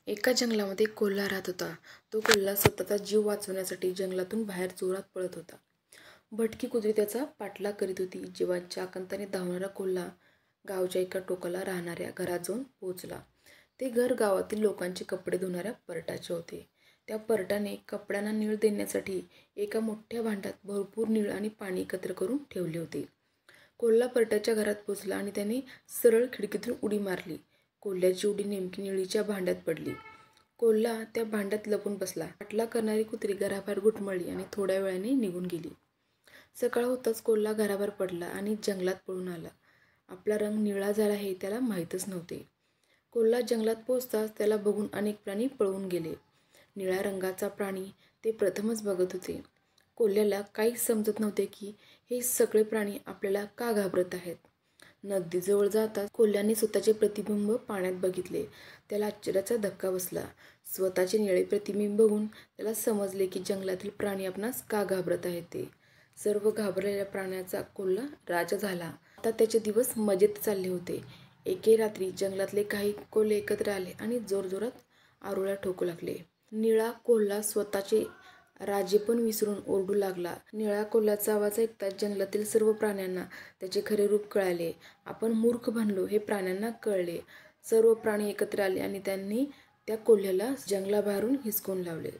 एका जंगलामध्ये एक कोल्हा राहत होता. तो कोल्हा स्वतःचा जीव वाचवण्यासाठी जंगलातून बाहेर जोरात पळत होता. भटकी कुत्री त्याचा पाठलाग करीत होती. जीवाच्या आकांताने धावणारा कोल्हा गावच्या एका टोकाला राहणाऱ्या घरात जाऊन पोहोचला. ते घर गावातील लोकांचे कपडे धुणाऱ्या परटाचे होते. त्या परटाने कपड्यांना नीळ देण्यासाठी एका मोठ्या भांड्यात भरपूर नीळ आणि पाणी एकत्र करून ठेवले होते. कोल्हा परटाच्या घरात पोहोचला आणि त्याने सरळ खिडकीतून उडी मारली. कोल्ह्याची उडी नेमकी निळीच्या भांड्यात पडली. कोल्हा त्या भांड्यात लपून बसला. पाठलाग करणारी कुत्री घराबाहेर घुटमळली आणि थोड्या वेळाने निघून गेली. सकाळ होताच कोल्हा घराबाहेर पडला आणि जंगलात पळून आला. आपला रंग निळा झाला हे त्याला माहीतच नव्हते. कोल्हा जंगलात पोहोचताच त्याला बघून अनेक प्राणी पळून गेले. निळ्या रंगाचा प्राणी ते प्रथमच बघत होते. कोल्ह्याला काहीच समजत नव्हते की हे सगळे प्राणी आपल्याला का घाबरत आहेत. नदीजवळ जाताच कोल्ह्याने स्वतःचे प्रतिबिंब पाण्यात बघितले. त्याला आश्चर्याचा धक्का बसला. स्वतःचे निळे प्रतिबिंब बघून त्याला समजले की जंगलातील प्राणी आपणास का घाबरत आहेत ते. सर्व घाबरलेल्या प्राण्याचा कोल्हा राजा झाला. आता त्याचे दिवस मजेत चालले होते. एके रात्री जंगलातले काही कोल्हे एकत्र आले आणि जोरजोरात आरोळ्या ठोकू लागले. निळा कोल्हा स्वतःचे राजेपण विसरून ओरडू लागला. निळ्या कोल्ह्याचा आवाज ऐकताच जंगलातील सर्व प्राण्यांना त्याचे खरे रूप कळाले. आपण मूर्ख बनलो हे प्राण्यांना कळले. सर्व प्राणी एकत्र आले आणि त्यांनी त्या कोल्ह्याला जंगलाबाहेरून हिसकून लावले.